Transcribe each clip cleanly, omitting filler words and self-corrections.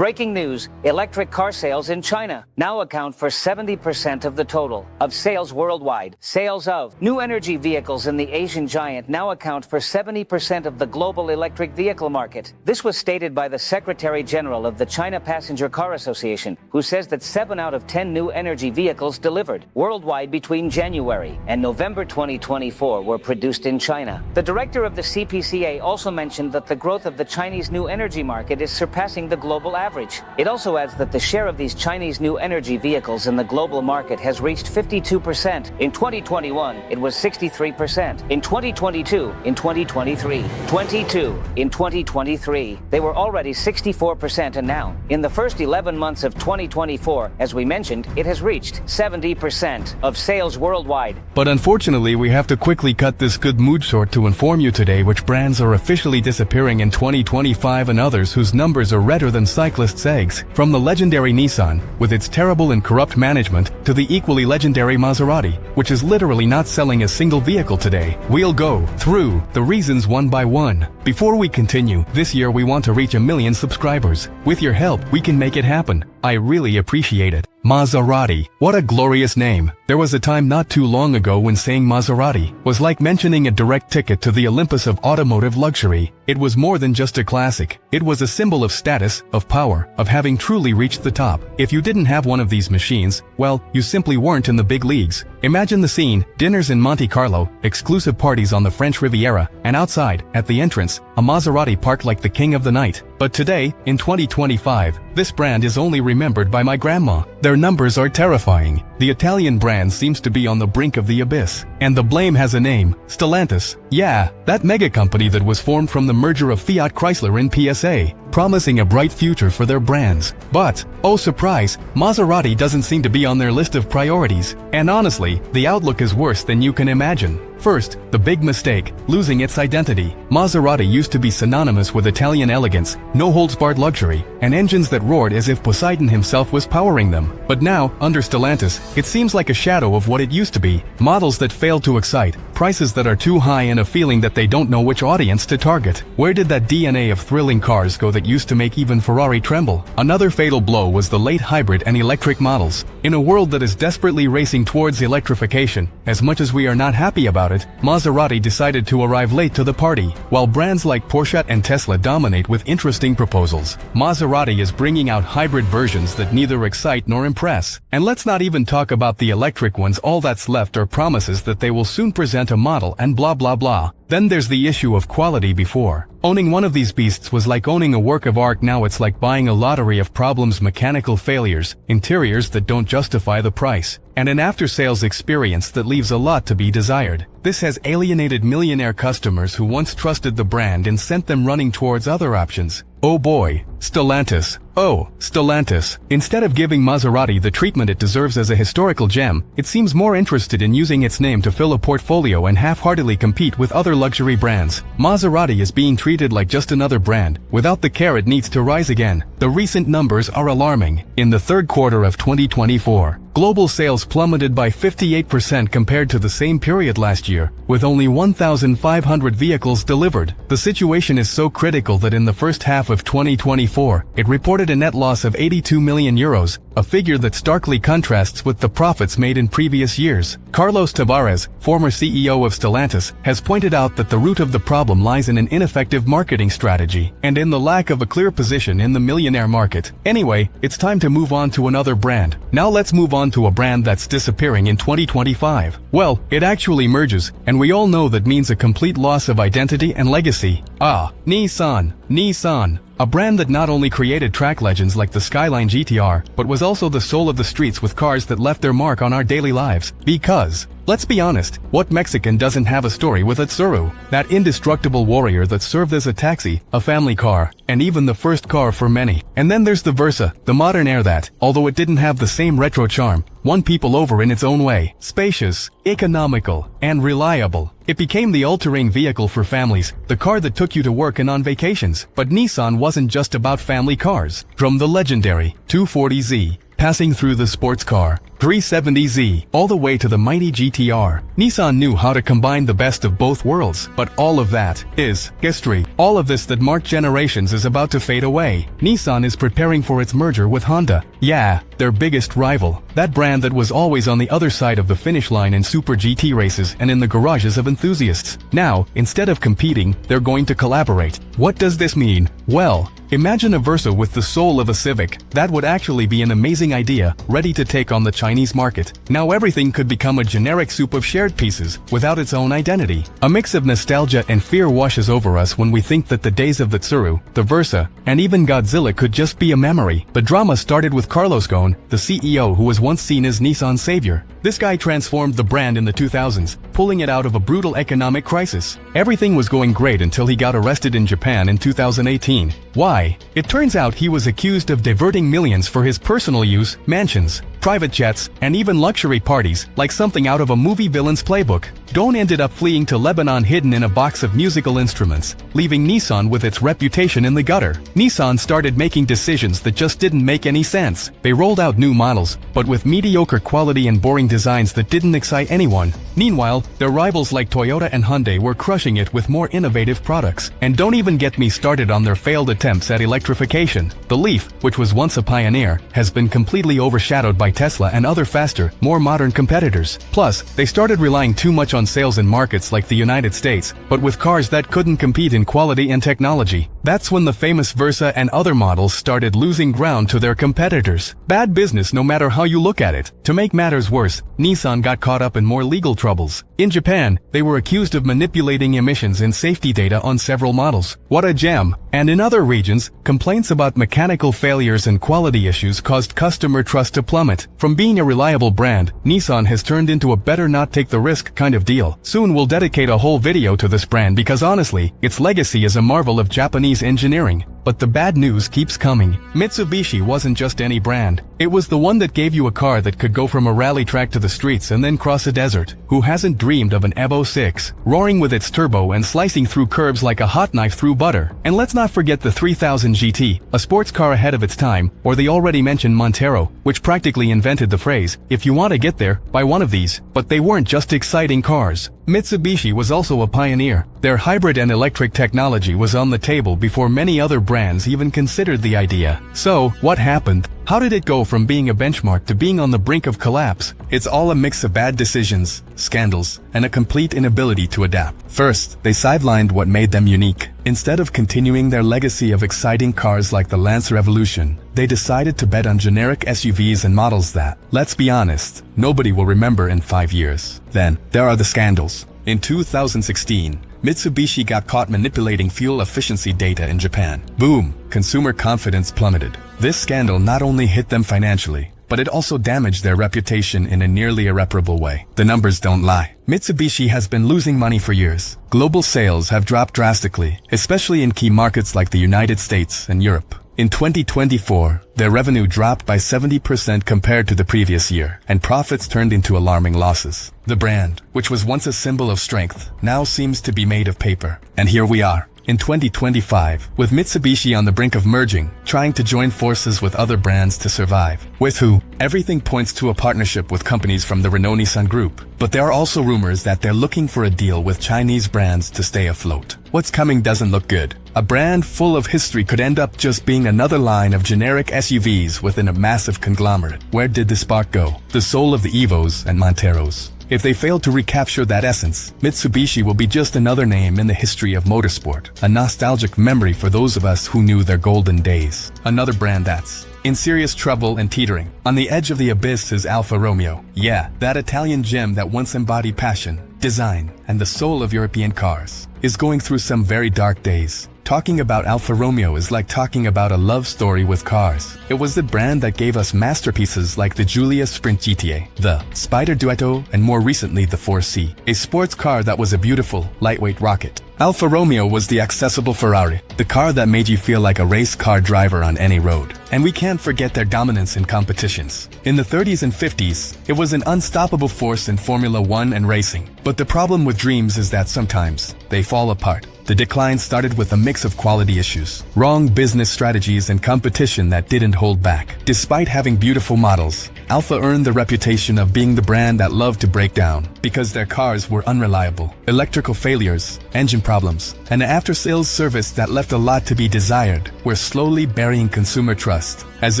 Breaking news, electric car sales in China now account for 70% of the total of sales worldwide. Sales of new energy vehicles in the Asian giant now account for 70% of the global electric vehicle market. This was stated by the Secretary General of the China Passenger Car Association, who says that 7 out of 10 new energy vehicles delivered worldwide between January and November 2024 were produced in China. The director of the CPCA also mentioned that the growth of the Chinese new energy market is surpassing the global average. It also adds that the share of these Chinese new energy vehicles in the global market has reached 52%. In 2021, it was 63%. In 2022, in 2023, 22. In 2023, they were already 64%, and now, in the first 11 months of 2024, as we mentioned, it has reached 70% of sales worldwide. But unfortunately, we have to quickly cut this good mood short to inform you today which brands are officially disappearing in 2025 and others whose numbers are redder than cyclists' eggs. From the legendary Nissan, with its terrible and corrupt management, to the equally legendary Maserati, which is literally not selling a single vehicle today. We'll go through the reasons one by one. Before we continue, this year we want to reach 1 million subscribers. With your help, we can make it happen. I really appreciate it. Maserati. What a glorious name. There was a time not too long ago when saying Maserati was like mentioning a direct ticket to the Olympus of automotive luxury. It was more than just a classic. It was a symbol of status, of power, of having truly reached the top. If you didn't have one of these machines, well, you simply weren't in the big leagues. Imagine the scene: dinners in Monte Carlo, exclusive parties on the French Riviera, and outside, at the entrance, a Maserati parked like the king of the night. But today, in 2025, this brand is only remembered by my grandma. Their numbers are terrifying. The Italian brand seems to be on the brink of the abyss. And the blame has a name: Stellantis. Yeah, that mega company that was formed from the merger of Fiat Chrysler and PSA, promising a bright future for their brands. But, oh surprise, Maserati doesn't seem to be on their list of priorities. And honestly, the outlook is worse than you can imagine. First, the big mistake: losing its identity. Maserati used to be synonymous with Italian elegance, no-holds-barred luxury, and engines that roared as if Poseidon himself was powering them. But now, under Stellantis, it seems like a shadow of what it used to be. Models that fail to excite, prices that are too high, and a feeling that they don't know which audience to target. Where did that DNA of thrilling cars go that used to make even Ferrari tremble? Another fatal blow was the late hybrid and electric models. In a world that is desperately racing towards electrification, as much as we are not happy about it, Maserati decided to arrive late to the party. While brands like Porsche and Tesla dominate with interesting proposals, Maserati is bringing out hybrid versions that neither excite nor impress. And let's not even talk about the electric ones. All that's left are promises that they will soon present a model and blah blah blah. Then there's the issue of quality. Before, owning one of these beasts was like owning a work of art. Now it's like buying a lottery of problems: mechanical failures, interiors that don't justify the price, and an after-sales experience that leaves a lot to be desired. This has alienated millionaire customers who once trusted the brand and sent them running towards other options. Oh boy, Stellantis. Oh, Stellantis. Instead of giving Maserati the treatment it deserves as a historical gem, it seems more interested in using its name to fill a portfolio and half-heartedly compete with other luxury brands. Maserati is being treated like just another brand, without the care it needs to rise again. The recent numbers are alarming. In the third quarter of 2024, global sales plummeted by 58% compared to the same period last year, with only 1,500 vehicles delivered. The situation is so critical that in the first half of 2024, it reported a net loss of 82 million euros, a figure that starkly contrasts with the profits made in previous years. Carlos Tavares, former CEO of Stellantis, has pointed out that the root of the problem lies in an ineffective marketing strategy and in the lack of a clear position in the millionaire market. Anyway, it's time to move on to another brand. Now let's move on to a brand that's disappearing in 2025. Well, it actually merges, and we all know that means a complete loss of identity and legacy. Nissan. Nissan. A brand that not only created track legends like the Skyline GTR, but was also the soul of the streets with cars that left their mark on our daily lives. Because, let's be honest, what Mexican doesn't have a story with a Tsuru? That indestructible warrior that served as a taxi, a family car, and even the first car for many. And then there's the Versa, the modern air that, although it didn't have the same retro charm, won people over in its own way. Spacious, economical, and reliable. It became the all-terrain vehicle for families, the car that took you to work and on vacations. But Nissan wasn't just about family cars. From the legendary 240Z, passing through the sports car, 370Z, all the way to the mighty GTR. Nissan knew how to combine the best of both worlds, but all of that is history. All of this that marked generations is about to fade away. Nissan is preparing for its merger with Honda. Yeah, their biggest rival. That brand that was always on the other side of the finish line in Super GT races and in the garages of enthusiasts. Now, instead of competing, they're going to collaborate. What does this mean? Well, imagine a Versa with the soul of a Civic. That would actually be an amazing idea, ready to take on the Chinese market. Now everything could become a generic soup of shared pieces, without its own identity. A mix of nostalgia and fear washes over us when we think that the days of the Tsuru, the Versa, and even Godzilla could just be a memory. The drama started with Carlos Ghosn, the CEO who was once seen as Nissan's savior. This guy transformed the brand in the 2000s, pulling it out of a brutal economic crisis. Everything was going great until he got arrested in Japan in 2018. Why? It turns out he was accused of diverting millions for his personal use, mansions, private jets, and even luxury parties, like something out of a movie villain's playbook. Ghosn ended up fleeing to Lebanon hidden in a box of musical instruments, leaving Nissan with its reputation in the gutter. Nissan started making decisions that just didn't make any sense. They rolled out new models, but with mediocre quality and boring designs that didn't excite anyone. Meanwhile, their rivals like Toyota and Hyundai were crushing it with more innovative products. And don't even get me started on their failed attempts at electrification. The Leaf, which was once a pioneer, has been completely overshadowed by Tesla and other faster, more modern competitors. Plus, they started relying too much on sales in markets like the United States, but with cars that couldn't compete in quality and technology. That's when the famous Versa and other models started losing ground to their competitors. Bad business no matter how you look at it. To make matters worse, Nissan got caught up in more legal troubles. In Japan, they were accused of manipulating emissions and safety data on several models. What a gem! And in other regions, complaints about mechanical failures and quality issues caused customer trust to plummet. From being a reliable brand, Nissan has turned into a better not take the risk kind of deal. Soon we'll dedicate a whole video to this brand because honestly, its legacy is a marvel of Japanese engineering. But the bad news keeps coming. Mitsubishi wasn't just any brand. It was the one that gave you a car that could go from a rally track to the streets and then cross a desert. Who hasn't dreamed of an Evo 6, roaring with its turbo and slicing through curbs like a hot knife through butter? And let's not forget the 3000 GT, a sports car ahead of its time, or the already mentioned Montero, which practically invented the phrase, if you want to get there, buy one of these. But they weren't just exciting cars. Mitsubishi was also a pioneer. Their hybrid and electric technology was on the table before many other brands even considered the idea. So, what happened? How did it go from being a benchmark to being on the brink of collapse? It's all a mix of bad decisions, scandals, and a complete inability to adapt. First, they sidelined what made them unique. Instead of continuing their legacy of exciting cars like the Lancer Evolution, they decided to bet on generic SUVs and models that, let's be honest, nobody will remember in 5 years. Then, there are the scandals. In 2016, Mitsubishi got caught manipulating fuel efficiency data in Japan. Boom! Consumer confidence plummeted. This scandal not only hit them financially, but it also damaged their reputation in a nearly irreparable way. The numbers don't lie. Mitsubishi has been losing money for years. Global sales have dropped drastically, especially in key markets like the United States and Europe. In 2024, their revenue dropped by 70% compared to the previous year, and profits turned into alarming losses. The brand, which was once a symbol of strength, now seems to be made of paper. And here we are, in 2025, with Mitsubishi on the brink of merging, trying to join forces with other brands to survive. With who? Everything points to a partnership with companies from the Renault-Nissan Group. But there are also rumors that they're looking for a deal with Chinese brands to stay afloat. What's coming doesn't look good. A brand full of history could end up just being another line of generic SUVs within a massive conglomerate. Where did the spark go? The soul of the Evos and Monteros. If they fail to recapture that essence, Mitsubishi will be just another name in the history of motorsport, a nostalgic memory for those of us who knew their golden days. Another brand that's in serious trouble and teetering. On the edge of the abyss is Alfa Romeo. Yeah, that Italian gem that once embodied passion, design, and the soul of European cars, is going through some very dark days. Talking about Alfa Romeo is like talking about a love story with cars. It was the brand that gave us masterpieces like the Giulia Sprint GTA, the Spider Duetto, and more recently the 4C, a sports car that was a beautiful, lightweight rocket. Alfa Romeo was the accessible Ferrari, the car that made you feel like a race car driver on any road. And we can't forget their dominance in competitions. In the 30s and 50s, it was an unstoppable force in Formula One and racing. But the problem with dreams is that sometimes they fall apart. The decline started with a mix of quality issues, wrong business strategies, and competition that didn't hold back. Despite having beautiful models, Alfa earned the reputation of being the brand that loved to break down because their cars were unreliable, electrical failures, engine problems, and an after-sales service that left a lot to be desired were slowly burying consumer trust. As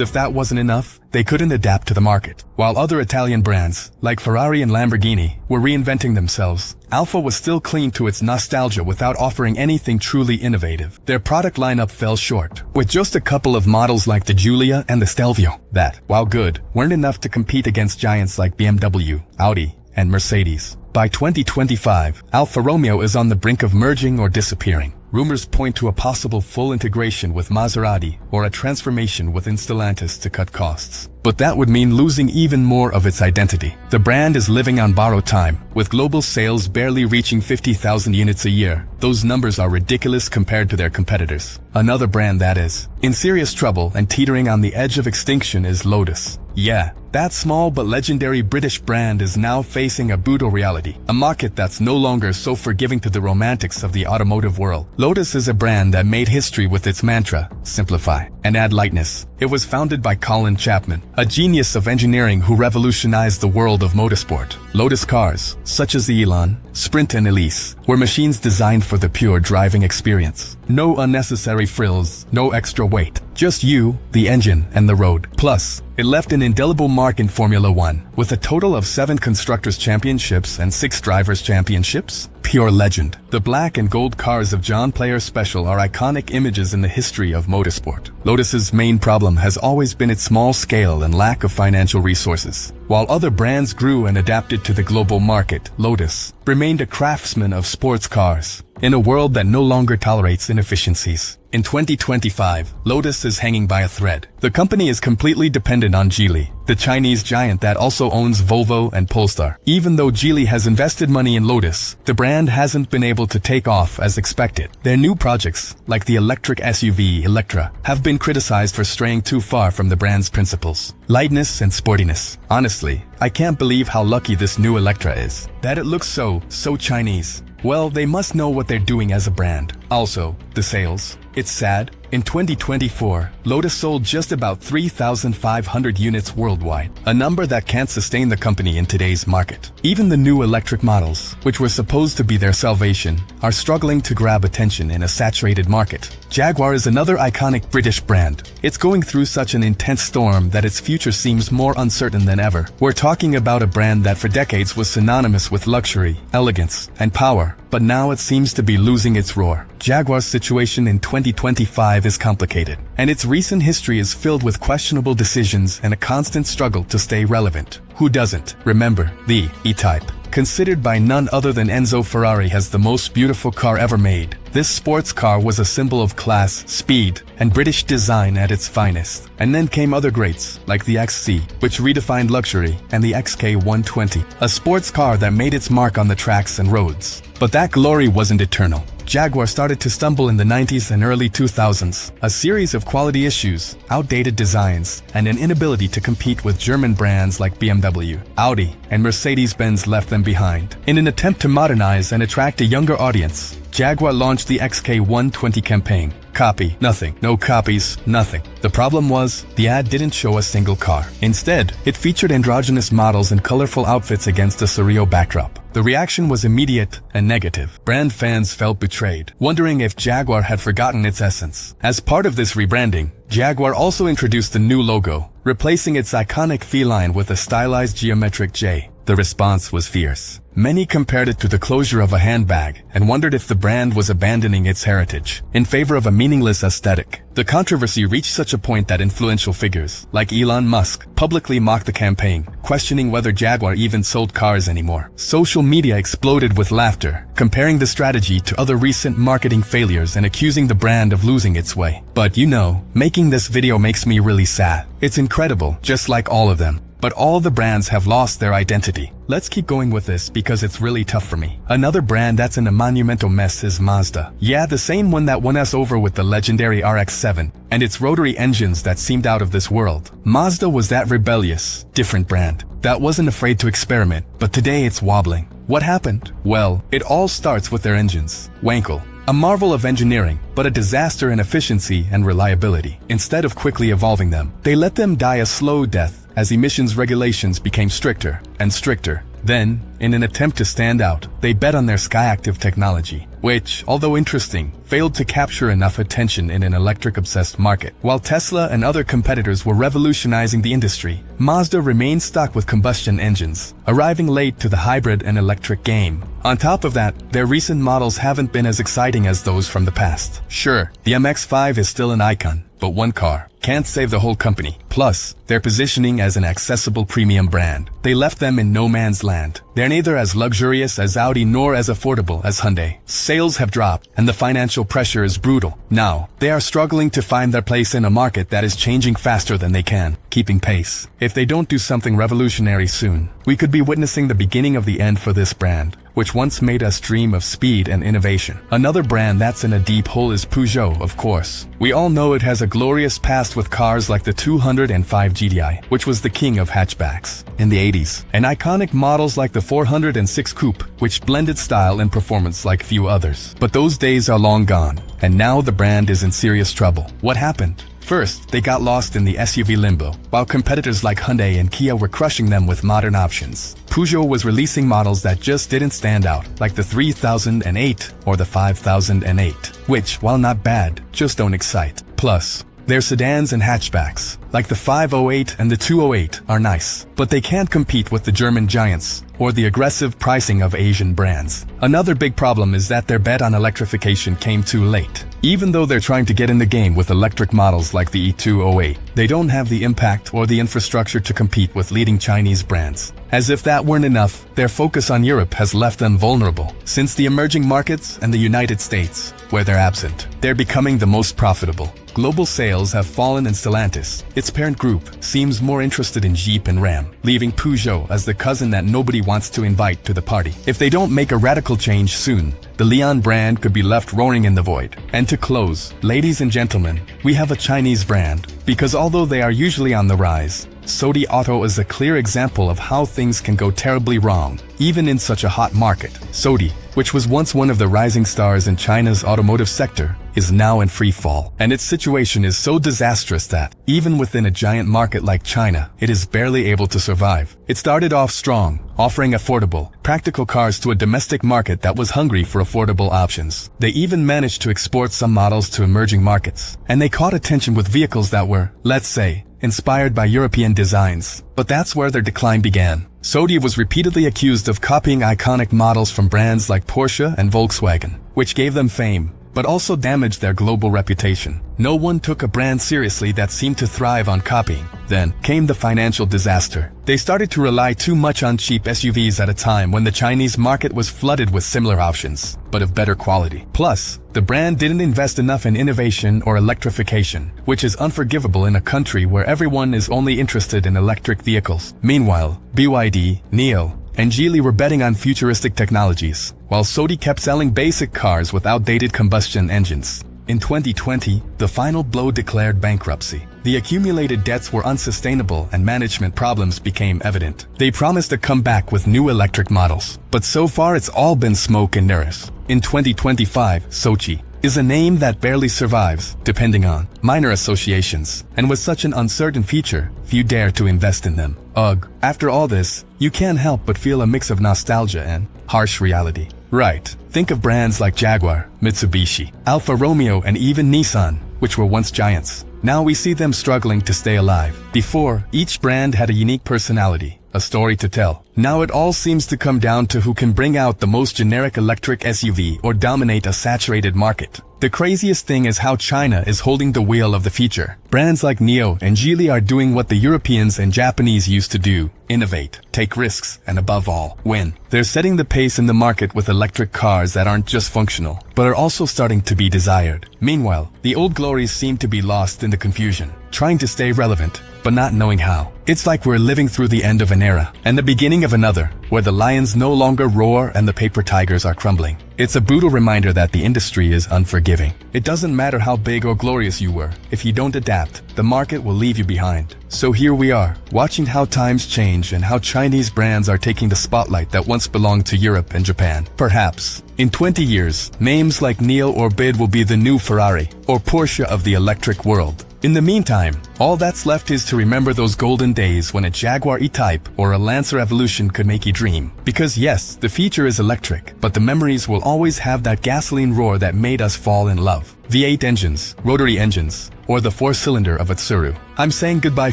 if that wasn't enough, they couldn't adapt to the market. While other Italian brands, like Ferrari and Lamborghini, were reinventing themselves, Alfa was still clinging to its nostalgia without offering anything truly innovative. Their product lineup fell short, with just a couple of models like the Giulia and the Stelvio that, while good, weren't enough to compete against giants like BMW, Audi, and Mercedes. By 2025, Alfa Romeo is on the brink of merging or disappearing. Rumors point to a possible full integration with Maserati or a transformation with Stellantis to cut costs. But that would mean losing even more of its identity. The brand is living on borrowed time, with global sales barely reaching 50,000 units a year. Those numbers are ridiculous compared to their competitors. Another brand that is in serious trouble and teetering on the edge of extinction is Lotus. Yeah, that small but legendary British brand is now facing a brutal reality, a market that's no longer so forgiving to the romantics of the automotive world. Lotus is a brand that made history with its mantra, simplify and add lightness. It was founded by Colin Chapman, a genius of engineering who revolutionized the world of motorsport. Lotus cars, such as the Elan, Sprint and Elise, were machines designed for the pure driving experience. No unnecessary frills, no extra weight. Just you, the engine, and the road. Plus, it left an indelible mark in Formula One, with a total of 7 Constructors' Championships and 6 Drivers' Championships. Pure legend. The black and gold cars of John Player Special are iconic images in the history of motorsport. Lotus's main problem has always been its small scale and lack of financial resources. While other brands grew and adapted to the global market, Lotus remained a craftsman of sports cars in a world that no longer tolerates inefficiencies. In 2025, Lotus is hanging by a thread. The company is completely dependent on Geely, the Chinese giant that also owns Volvo and Polestar. Even though Geely has invested money in Lotus, the brand hasn't been able to take off as expected. Their new projects, like the electric SUV Electra, have been criticized for straying too far from the brand's principles. Lightness and sportiness. Honestly, I can't believe how lucky this new Electra is. That it looks so Chinese. Well, they must know what they're doing as a brand. Also, the sales. It's sad. In 2024, Lotus sold just about 3,500 units worldwide, a number that can't sustain the company in today's market. Even the new electric models, which were supposed to be their salvation, are struggling to grab attention in a saturated market. Jaguar is another iconic British brand. It's going through such an intense storm that its future seems more uncertain than ever. We're talking about a brand that for decades was synonymous with luxury, elegance, and power, but now it seems to be losing its roar. Jaguar's situation in 2025 is complicated, and its recent history is filled with questionable decisions and a constant struggle to stay relevant. Who doesn't remember the E-Type? Considered by none other than Enzo Ferrari as the most beautiful car ever made, this sports car was a symbol of class, speed, and British design at its finest. And then came other greats, like the XC, which redefined luxury, and the XK120, a sports car that made its mark on the tracks and roads. But that glory wasn't eternal. Jaguar started to stumble in the 90s and early 2000s. A series of quality issues, outdated designs, and an inability to compete with German brands like BMW, Audi, and Mercedes-Benz left them behind. In an attempt to modernize and attract a younger audience, Jaguar launched the XK120 campaign. Copy, nothing. No copies, nothing. The problem was, the ad didn't show a single car. Instead, it featured androgynous models in colorful outfits against a surreal backdrop. The reaction was immediate and negative. Brand fans felt betrayed, wondering if Jaguar had forgotten its essence. As part of this rebranding, Jaguar also introduced a new logo, replacing its iconic feline with a stylized geometric J. The response was fierce. Many compared it to the closure of a handbag and wondered if the brand was abandoning its heritage in favor of a meaningless aesthetic. The controversy reached such a point that influential figures, like Elon Musk, publicly mocked the campaign, questioning whether Jaguar even sold cars anymore. Social media exploded with laughter, comparing the strategy to other recent marketing failures and accusing the brand of losing its way. But you know, making this video makes me really sad. It's incredible, just like all of them. but all the brands have lost their identity. Let's keep going with this because it's really tough for me. Another brand that's in a monumental mess is Mazda. Yeah, the same one that won us over with the legendary RX-7 and its rotary engines that seemed out of this world. Mazda was that rebellious, different brand that wasn't afraid to experiment, but today it's wobbling. What happened? Well, it all starts with their engines. Wankel. A marvel of engineering, but a disaster in efficiency and reliability. Instead of quickly evolving them, they let them die a slow death as emissions regulations became stricter and stricter. Then, in an attempt to stand out, they bet on their skyactiv technology, which, although interesting, failed to capture enough attention in an electric-obsessed market. While Tesla and other competitors were revolutionizing the industry, Mazda remained stuck with combustion engines, arriving late to the hybrid and electric game. On top of that, their recent models haven't been as exciting as those from the past. Sure, the MX-5 is still an icon, but one car can't save the whole company. Plus, their positioning as an accessible premium brand. They left them in no man's land. They're neither as luxurious as Audi nor as affordable as Hyundai. Sales have dropped, and the financial pressure is brutal. Now, they are struggling to find their place in a market that is changing faster than they can, keeping pace. If they don't do something revolutionary soon, we could be witnessing the beginning of the end for this brand, which once made us dream of speed and innovation. Another brand that's in a deep hole is Peugeot, of course. We all know it has a glorious past with cars like the 205 GTI, which was the king of hatchbacks in the 80s, and iconic models like the 406 Coupe, which blended style and performance like few others. But those days are long gone, and now the brand is in serious trouble. What happened? First, they got lost in the SUV limbo, while competitors like Hyundai and Kia were crushing them with modern options. Peugeot was releasing models that just didn't stand out, like the 3008 or the 5008, which, while not bad, just don't excite. Plus, their sedans and hatchbacks, like the 508 and the 208, are nice, but they can't compete with the German giants or the aggressive pricing of Asian brands. Another big problem is that their bet on electrification came too late. Even though they're trying to get in the game with electric models like the E208, they don't have the impact or the infrastructure to compete with leading Chinese brands. As if that weren't enough, their focus on Europe has left them vulnerable. Since the emerging markets and the United States, where they're absent, they're becoming the most profitable. Global sales have fallen, and Stellantis, its parent group, seems more interested in Jeep and Ram, leaving Peugeot as the cousin that nobody wants to invite to the party. If they don't make a radical change soon, the Leon brand could be left roaring in the void. And to close, ladies and gentlemen, we have a Chinese brand, because although they are usually on the rise, Sodi Auto is a clear example of how things can go terribly wrong, even in such a hot market. Sodi, which was once one of the rising stars in China's automotive sector, is now in free fall, and its situation is so disastrous that, even within a giant market like China, it is barely able to survive. It started off strong, offering affordable, practical cars to a domestic market that was hungry for affordable options. They even managed to export some models to emerging markets, and they caught attention with vehicles that were, let's say, inspired by European designs. But that's where their decline began. Sodi was repeatedly accused of copying iconic models from brands like Porsche and Volkswagen, which gave them fame, but also damaged their global reputation. No one took a brand seriously that seemed to thrive on copying. Then came the financial disaster. They started to rely too much on cheap SUVs at a time when the Chinese market was flooded with similar options, but of better quality. Plus, the brand didn't invest enough in innovation or electrification, which is unforgivable in a country where everyone is only interested in electric vehicles. Meanwhile, BYD, NIO, and Geely were betting on futuristic technologies, while Sodi kept selling basic cars with outdated combustion engines. In 2020, the final blow declared bankruptcy. The accumulated debts were unsustainable and management problems became evident. They promised to come back with new electric models, but so far it's all been smoke and mirrors. In 2025, Sochi is a name that barely survives, depending on minor associations, and with such an uncertain future, few dare to invest in them. Ugh. After all this, you can't help but feel a mix of nostalgia and harsh reality. Right. Think of brands like Jaguar, Mitsubishi, Alfa Romeo, and even Nissan, which were once giants. Now we see them struggling to stay alive. Before, each brand had a unique personality, a story to tell. Now it all seems to come down to who can bring out the most generic electric SUV or dominate a saturated market. The craziest thing is how China is holding the wheel of the future. Brands like NIO and Geely are doing what the Europeans and Japanese used to do: innovate, take risks, and above all, win. They're setting the pace in the market with electric cars that aren't just functional, but are also starting to be desired. Meanwhile, the old glories seem to be lost in the confusion. Trying to stay relevant, but not knowing how. It's like we're living through the end of an era and the beginning of another, where the lions no longer roar and the paper tigers are crumbling. It's a brutal reminder that the industry is unforgiving. It doesn't matter how big or glorious you were. If you don't adapt, the market will leave you behind. So here we are, watching how times change and how Chinese brands are taking the spotlight that once belonged to Europe and Japan. Perhaps, in 20 years, names like Neil or Bid will be the new Ferrari or Porsche of the electric world. In the meantime, all that's left is to remember those golden days when a Jaguar E-Type or a Lancer Evolution could make you dream. Because yes, the future is electric, but the memories will always have that gasoline roar that made us fall in love. V8 engines, rotary engines, or the 4-cylinder of a Tsuru. I'm saying goodbye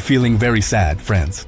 feeling very sad, friends.